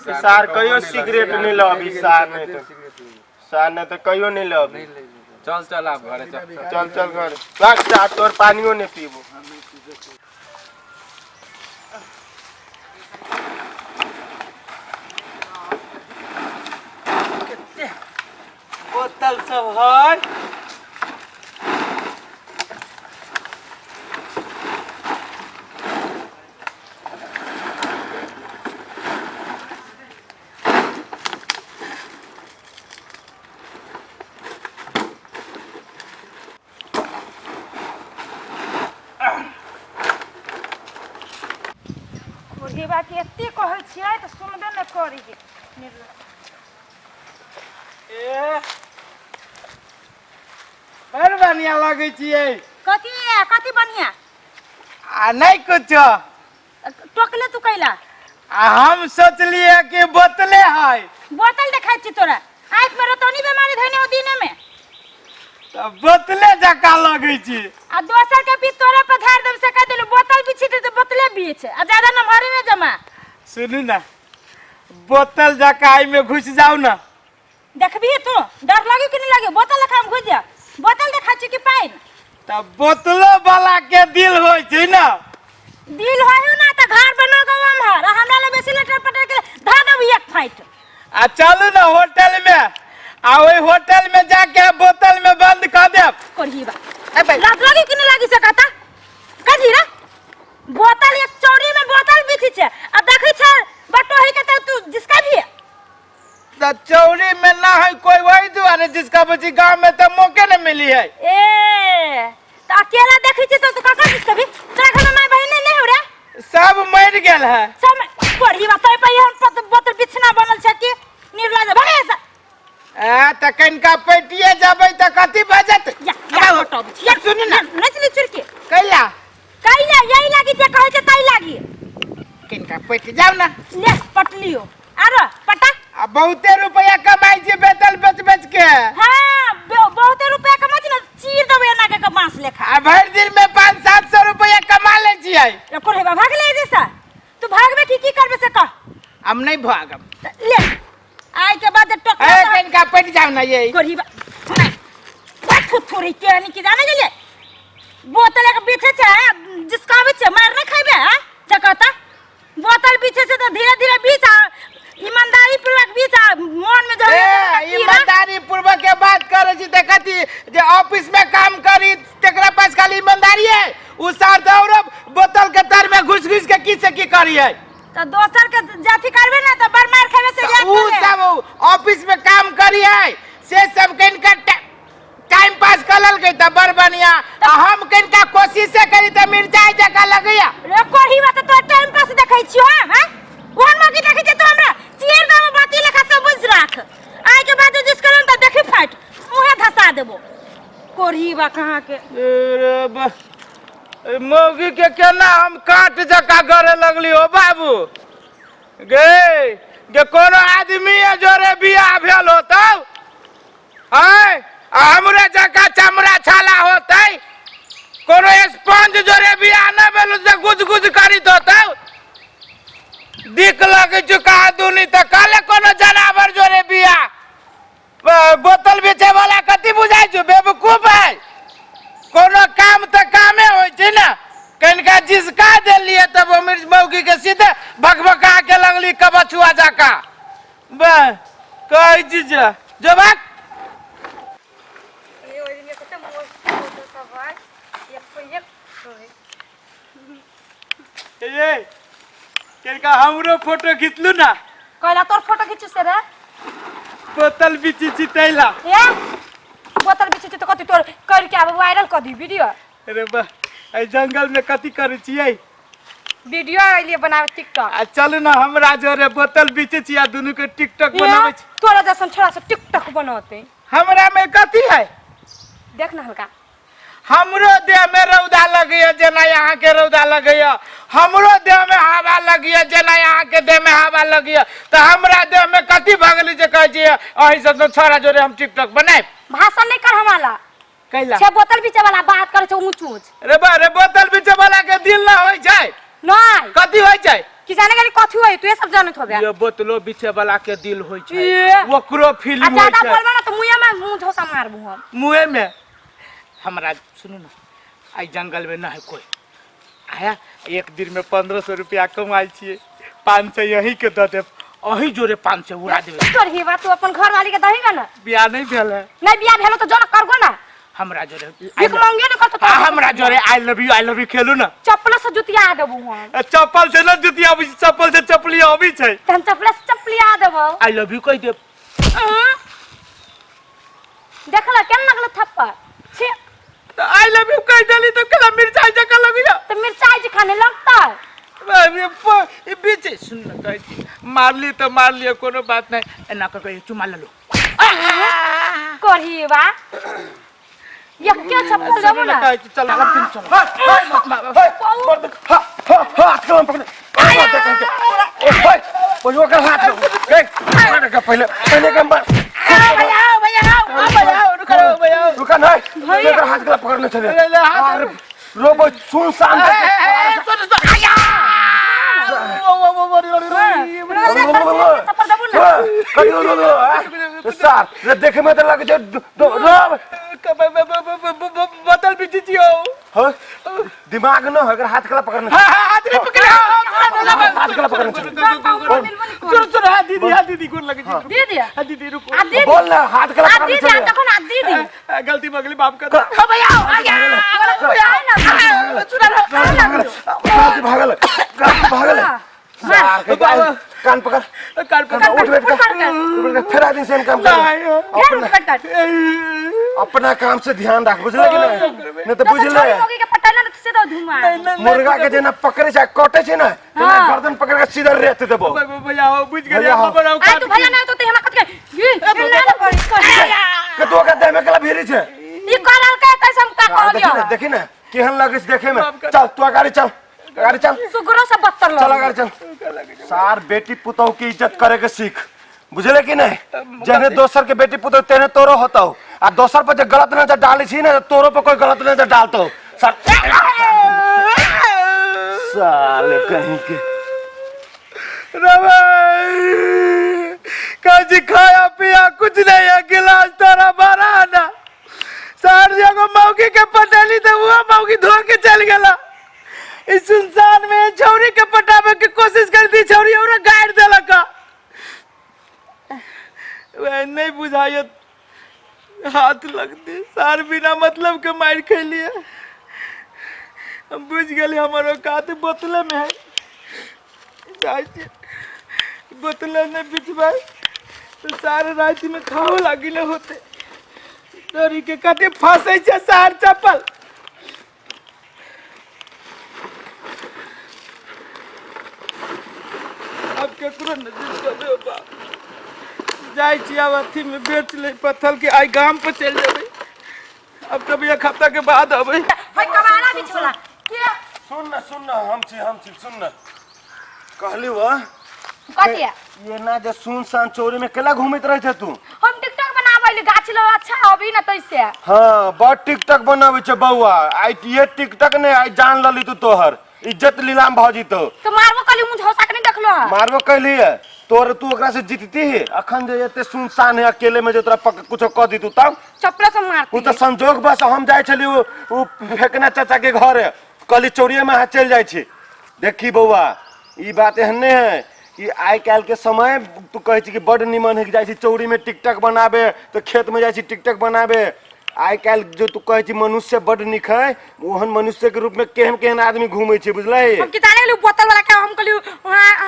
सार कहियो सिगरेट नहीं लो अभी सार ने तो कहियो नहीं लो अभी। चल चल आप घरे चल चल घर भाग जा तोर पानियो नहीं पीबो। बोतल सब है बात एते कहै छियै त सुनबे न करी के बड़ बढ़िया लगे छियै। कथी बढ़िया आ नहीं कुछ टोकले तू कैला हम सोचलिए कि बोतले है। बोतल देखाइ छी तोरा आँख में रोतनी बीमारी धइने ओ दिने में तो बोतले जका लगे छी। आ दोसर के भी तोरे पर धार देब से कह देलु बोतल बिछि दे तो बोतले बीच आ ज्यादा न भरे न जमा। सुनू ना बोतल जका आई में घुस जाओ ना देखबी तू डर लागे कि नहीं लागे बोतल लेखा में घुस जा बोतल देखा छी कि पाइन तब बोतलो वाला के दिल होय छै ना दिल होय ना त घर बनो गो हमर हमरा ले बेसी लेटर पटर के धा दब एक फाइट आ चलू ना होटल में आ ओई होटल में जाके बोतल में बंद कर देब करही बा ए भाई लाज लागे कि नहीं लागी से कहता कथी रे बोतल एक चौड़ी में बोतल बिछि छे अब देखै छ बटोही के तू जिसका भी है त चौड़ी में ना है कोई वही दुआरे जिसका बची गांव में तो मौके न मिली है। ए त अकेला देखै छ तो काका जिसका भी तोरा घर में माय बहिन नहीं हो रे सब मर गेल है सब करही बा तोय पे हम बोतल बिछना बनल छ कि निर्लज भगे से आ त कनका पैटिए जाबै त कथि बजत या हटो या सुन ना नचली चुरके कैला यही लागी जे कहै छ तई लागी कनका पैट जाओ ना ले पटलियो आरो पटा आ बहुते रुपया कमाई छी बेतल बेच बेच के। हां बहुते रुपया कमाई छी ना चीर देबे ना के बांस लेखा आ भर दिन में 500-700 रुपया कमा ले छियै। एको रे भाग ले जैसा तू भागबे की करबे से कह हम नहीं भागब ले आई के बाद टोक ए कनका पैट जाओ ना ये गोरी बात थोड़ी के नहीं की जाने ले बोतल के पीछे छे जिसका भी छे मार नहीं खाइबे हां जकता बोतल पीछे से तो धीरे धीरे बीच ईमानदारी पूर्वक बीच मन में ए ईमानदारी पूर्वक के बात करे छी त कथि जे ऑफिस में काम करी तेकरा पास खाली ईमानदारी है उ सार दौड़ बोतल के तर में घुस घुस के की से की करिए तो दोसर के जाति करबे ना तो बर मार खावे से याद उ सब ऑफिस में काम करिए से सब कनका टाइम पास करल गई त बर बढ़िया हम कनका कोशिश से करी त मिर्चाई जका लगैया रे कोही बात तो टाइम पास देखै छियो हां कोन मगी देखै छ तो हमरा चीर दाम बाती लेखा सब बुझ राख आइ के बाद जिस करन त देखि फाट मुहे धसा देबो कोरही बा कहां के रे मौगी के केना हम काट जका करे लगली हो बाबू गे कोनो आदमी जोरे बियाह भेल होतौ हैं हमरे जका चमड़ा छाला होतै कोनो स्पंज जोरे बियाह न भेल से गुज गुज करी होतौ दिख लगे चुका दुनी त काले कोनो जनावर जोरे बियाह बोतल बेचे वाला कथि बुझाइ छ बेवकूफ है कोनो काम त कामे होय छै ना कनका जिसका देलिए तब मिर्च मौगी के सीधे भगभगा के लगली कबछुआ जाका बे कहि चीज जवाब ये ओरी में कते मोर सब है एक ये कनका हमरो फोटो खिचलू ना कहला तोर फोटो खींच से रे बोतल बिची चितैला ए बोतल बिछि त कति तोर कर के अब वायरल कर दी वीडियो अरे बा ए जंगल में कथि करे छियै वीडियो आइले बनावे टिकटॉक आ चल ना हमरा जोरे बोतल बिचे छिया दुनु के टिकटॉक बनावे छी तोरा जैसन छोरा से टिकटॉक बनाते हमरा में कथि है देख ना हल्का हमरो देह में रौदा लगैया जेना यहाँ के रौदा लगैया हमरो देह में हवा लगैया जेना यहाँ के देह में हवा लगैया तो हमरा देह में कथि भगली जे कहै छी अहि से तो छोरा जोरे हम टिकटॉक बनाए भाषण नहीं कर हमारा कैला छे बोतल बीचे वाला बात करे छ ऊंच ऊंच रे बा रे बोतल बीचे वाला के दिल ना होय छै नहीं कथि होय छै कि जाने गेली कथि होई तू सब जानत होबे ये बोतलो बीचे वाला के दिल होई छै ये। ओकरो फीलिंग होई ज्यादा छै बोलबा ना तो मुंह में मुंह धोसा मारबू हम मुंह में हमरा सुनू ना आई जंगल में ना है कोई आया एक दिन में 1500 रुपया कमाई छिए 500 यही के दे देब अही जोरे 500 उड़ा देबे तोर ही बात तू अपन घर वाली के दहीगा ना बियाह नहीं भेल है नहीं बियाह भेलो तो जोर करगो ना हमरा जोरे एक मांगे ना करतो हमरा जोरे आई लव यू खेलू ना चप्पल से जुतिया देबू हम चप्पल से ना जुतिया आबी चप्पल से चप्पली आबी छै तहन चप्पल से चप्पलिया देबो आई लव यू कह देब देखला केन लगल थप्पड़ छी आई लव यू कह देली तो कला मिर्चाई जका लगिया तो मिर्चाई जे खाने लगता ये बीच सुन ना कह मारली तो मार लिया कोनो बात नहीं एना कह चुमा ले लो करही बा ये क्या चप्पल देबो ना चल हम फिर चल हाथ कलम पकड़ ओए का हाथ देख पहले के भैया रुका नहीं हाथ कलम पकड़ने चले रोबो सुन शांत सर देखे में तो लगे बोतल भी दीजियो दिमाग न अगर हाथ कला पकड़ना हाथ नहीं पकड़े हाथ कला पकड़ना चलो हाथ दीदी कौन लगे दीदी हां दीदी रुको बोल ना हाथ कला पकड़ना दीदी देखो ना दीदी गलती मगली बाप का हां भैया आ गया सुना भागल सार के कान पकड़ उठ बैठ कर फिर आदमी से काम कर अपना काम से ध्यान रख बुझले कि नहीं तो बुझले मुर्गा के जेना पकड़े छै कटे छै ना तेना गर्दन पकड़ के सीधा रेत देबो भैया बुझ गेल खबर आ तू भैया नहीं तो ते हमरा कत के तो का देह में कला भेरी छै ई करल के कैसे का कहलियो देखी ना केहन लगे देखे में चल तू गाड़ी चल सुगरो से बत्तर चल गाड़ी चल सार बेटी पुतोह की इज्जत करे के सीख बुझले कि नहीं जने दोसर के बेटी पुतोह तेने तोरो होता आ दोसर पर जे गलत नजर डाली छी ना तोरो पर कोई गलत नजर डालतो साले कहीं के काजी खाया पिया कुछ नहीं है गिलास तारा भरा ना सार जगह मौगी के पटेली तो वो मौगी धो के चल गला इस सुनसान में छौरी के पटावे की कोशिश कर दी छौरी और गाड़ देलक वह नहीं बुझाय हाथ लगती सार बिना मतलब के मार खे लिए हम बुझ गए हमारे औकात बोतले में है बोतले ने बिछवाई तो सारे रात में खाओ लगी होते डरी के कते फंसे छे सार चप्पल अब केकरो नजर चले बा जाई छी अब अथी में बेच ले पत्थर के आई गांव पे चल जेबे अब कभी एक हफ्ता के बाद अबे भाई कबाड़ा भी छोला के सुन ना हम छी सुन ना कहली वा कतिया ये ना जे सुनसान चोरी में केला घूमत रहे थे तू हम टिकटॉक बनावैले गाछ लो अच्छा अभी ना तैसे हां बड़ टिकटॉक बनावे छे बउआ आई ये टिकटॉक ने आई जान लली तू तोहर इज्जत लीलाम भौजी तो मारबो कली मुंह झोसा के नहीं देखलो मारबो कहली है तोर तू ओकरा से जीतती है अखन जे एते सुनसान है अकेले में जे तोरा कुछ क दी तू तब चप्पल से मारती उ तो संजोग बस हम जाय छली उ फेकना चाचा के घर है कली चोरिये में हाथ चल जाय छी देखी बउआ ई बात एहने है कि आई काल के समय तू कहे छी कि बड़ निमन है कि जाय छी चौरी में टिकटॉक बनाबे तो खेत में जाय छी टिकटॉक बनाबे आई काल जो तू कहे छी मनुष्य बड़ निक है ओहन मनुष्य के रूप में केहन केहन आदमी घूमे छी बुझले हम किताने ले बोतल वाला का हम कहली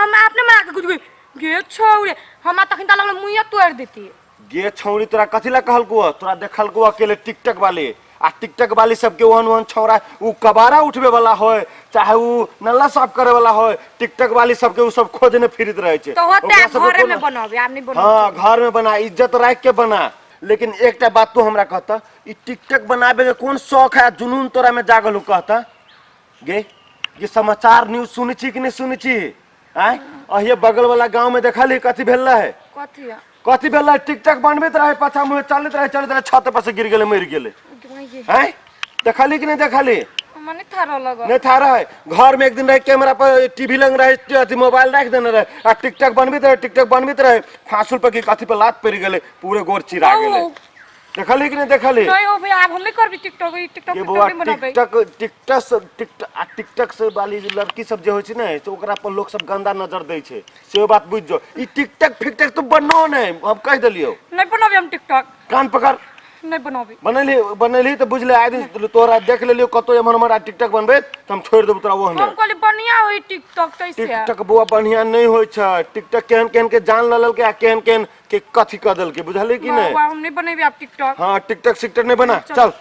हम आपने मार के कुछ गे छौरे हम तखन त लगल मुइया तोड़ देती गे छौरी तोरा कथि ला कहल को तोरा देखल को अकेले टिकटॉक वाले आ टिकटॉक वाली सबके ओहन छौरा उ कबारा उठवे वाला होय चाहे उ नल्ला साफ करे वाला होय टिकटॉक वाली सबके उ सब खोजने फिरत रहे छे तो होते घर में बनावे आप नहीं बनावे हां घर में बना इज्जत रख के बना लेकिन एकटा बात तू हमरा कहता ई टिकटॉक बनावे के कौन शौक है जुनून तोरा में जागल हो कहता गे ये समाचार न्यूज़ सुनी छी कि नहीं सुनी छी आय अहिए बगल वाला गांव में देखली कथि भेल है कथि भेल है टिकटॉक बनबैत रहे पाछा मुंह चलत रहे छत पर से गिर गेले मर गेले हैं देखली कि नहीं देखली मने थारो लगा नहीं था रहा है घर में एक दिन रहे कैमरा पर टीवी लग रहे अथी मोबाइल रख देने रहे आ टिकटॉक बनबित रहे फांसुल पर की कथी पर लात पड़ गए पूरे गोर चिरा गेले देखली कि नहीं देखली नहीं हो भैया आप हम नहीं करबी टिकटॉक ये बुआ टिकटॉक से वाली लड़की सब जे होय छै ने तो ओकरा पर लोग सब गंदा नजर दै छै से बात बुझ जो ई टिकटॉक फिकटॉक तो बनो नहीं हम कह देलियो नहीं बनाबी हम टिकटॉक कान पकड़ नहीं बनाबी बनैली तो बुझले आइ दिन तोरा देख लेलियो कतो एमन हमरा टिकटॉक बनबे त हम छोड़ देब तोरा ओहने हम कहली बढ़िया होई टिकटॉक कैसे टिकटॉक बुआ बढ़िया नहीं होय छै टिकटॉक केहन केहन के जान ललल के आ केहन केहन के कथी क देल के बुझली कि नहीं हम नहीं बनेबी आप टिकटॉक हां टिकटॉक सिकटॉक नहीं बना चल